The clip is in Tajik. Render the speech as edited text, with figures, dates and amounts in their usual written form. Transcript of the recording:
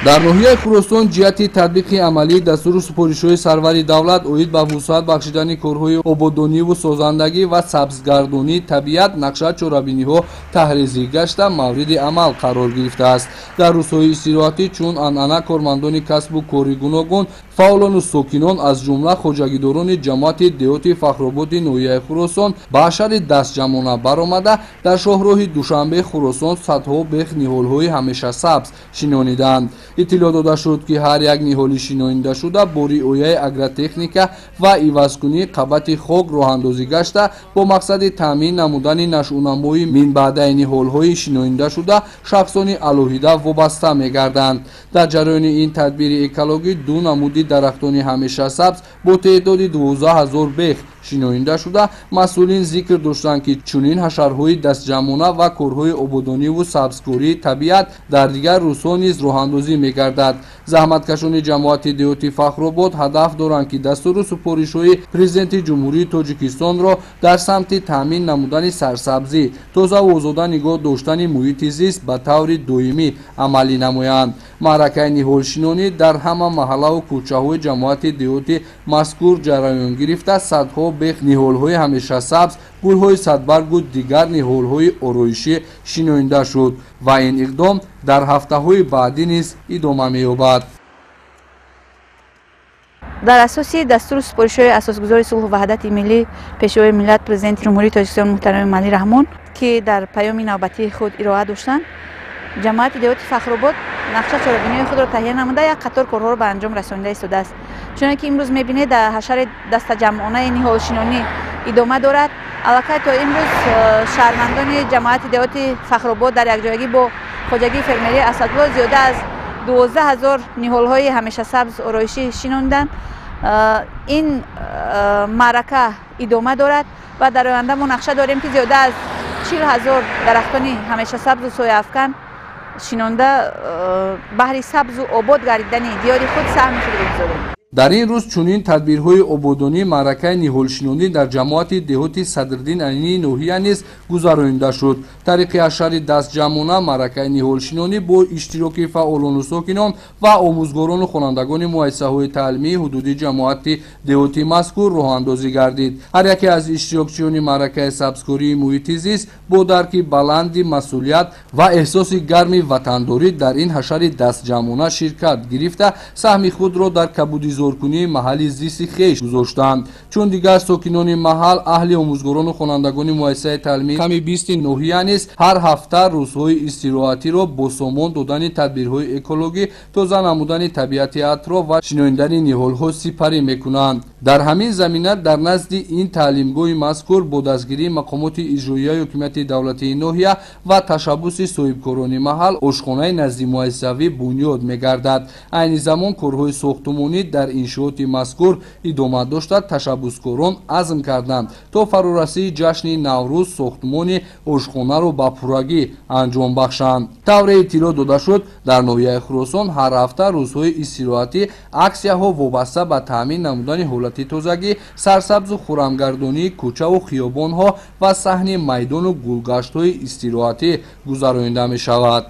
дар ноҳияи Хуросон ҷиҳати татбиқи амалии дастури супоришҳои сарвари давлат оид ба вусъат бахшидани корҳои ободониву созандагӣ ва сабзгардонии табиат нақша чорабиниҳо таҳризӣ гашта мавриди амал қарор гирифтааст. дар рӯзҳои истироҳатӣ чун анъана кормандони касбу кори гуногун, фаъолону сокинон аз ҷумла хоҷагидорони ҷамоати деҳоти Фахрободи ноҳияи Хуросон ба ҳашари дастҷамона баромада дар шоҳроҳи Душанбе Хуросон садҳо бех ниҳолҳои ҳамешасабз шинониданд. иттилоъ дода шуд ки ҳар як ниҳоли шинонидашуда бо риояи агротехника ва ивазкунии қабати хок роҳандозӣ гашта бо мақсади таъмин намудани нашъунамои минбаъдаи ниҳолҳои шинонидашуда шахсони алоҳида вобаста мегарданд. дар ҷараёни ин тадбири экологӣ ду намуди дарахтони ҳамешасабз бо теъдоди 12 000 бех шинонида шуда масъулин зикр доштанд ки чунин ҳашарҳои дастҷамона ва корҳои ободониву сабзкории табиат дар дигар рӯзҳо низ роҳандозӣ мегардад. заҳматкашони ҷамоати деҳоти Фахробод ҳадаф доранд ки дастуру супоришҳои президенти ҷумҳурии Тоҷикистонро дар самти таъмин намудани сарсабзӣ, тозаву озода нигоҳ доштани муҳити зист ба таври доимӣ амалӣ намоянд. маъракаи ниҳолшинонӣ дар ҳама маҳаллаву кӯчаҳои ҷамоати деҳоти мазкур ҷараён гирифта садҳо бех ниҳолҳои ҳамешасабз, гулҳои садбаргу дигар ниҳолҳои ороишӣ шинонида шуд ва ин иқдом дар ҳафтаҳои баъдӣ низ идома меёбад. дар асоси дастури супоришҳои асосгузори сулҳу ваҳдати миллӣ пешвои миллат президенти ҷумҳурии Тоҷикистон муҳтарами Эмомалӣ Раҳмон ки дар паёми навбатии худ ироа доштанд, ҷамоати деҳоти Фахробод нақша чорабинии худро таҳия намуда як қатор корҳоро ба анҷом расонида истодааст. чуноки имрӯз мебинед дар ҳашари дастаҷамъонаи ниҳолшинонӣ идома дорад. аллакай то имрӯз шаҳрвандони ҷамоати деҳоти Фахробод дар якҷоягӣ бо хоҷагии фермерии Асадулло зиёда аз 12 000 ниҳолҳои ҳамешасабз ороишӣ шинонданд. ин маърака идома дорад ва дар оянда мо нақша дорем ки зиёда аз 40 000 дарахтони ҳамешасабзу сояафкан шинонда баҳри сабзу обод гардидани диёри худ саҳми худро гузорем. дар ин рӯз чунин тадбирҳои ободонӣ маъракаи ниҳолшинонӣ дар ҷамоати деҳоти Садриддин Аминии ноҳия низ гузаронида шуд. тариқи ҳашари дастҷамона маъракаи ниҳолшинонӣ бо иштироки фаъолону сокинон ва омӯзгорону хонандагони муассисаҳои таълимии ҳудудии ҷамоати деҳоти мазкур роҳандозӣ гардид. ҳар яке аз иштирокчиёни маъракаи сабзкории муҳити зист бо дарки баланди масъулият ва эҳсоси гарми ватандорӣ дар ин ҳашари дастҷамона ширкат гирифта саҳми худро дар кабудизоркунии маҳалли зисти хеш гузоштанд. чун дигар сокинони маҳал, аҳли омӯзгорону хонандагони муассисаи таълимии ками 20 ноҳия низ ҳар ҳафта рӯзҳои истироҳатиро бо сомон додани тадбирҳои экологӣ, тоза намудани табиати атроф ва шинонидани ниҳолҳо сипарӣ мекунанд. дар ҳамин замина дар назди ин таълимгоҳи мазкур бо дастгирии мақомоти иҷроияи ҳукумати давлатии ноҳия ва ташаббуси соҳибкорони маҳал ошхонаи назди муассисавӣ бунёд мегардад. айни замон корҳои сохтумонӣ дар иншооти мазкур идома дошта ташаббускорон азм карданд то фарорасии ҷашни наврӯз сохтумони ошхонаро ба пуррагӣ анҷом бахшанд. тавре иттилоъ дода шуд дар ноҳияи Хуросон ҳар ҳафта рӯзҳои истироҳатӣ аксияҳо вобаста ба таъмин намудани ҳолати тозагӣ, сарсабзу хуррамгардонии кӯчаву хиёбонҳо ва саҳни майдону гулгаштҳои истироҳатӣ гузаронида мешавад.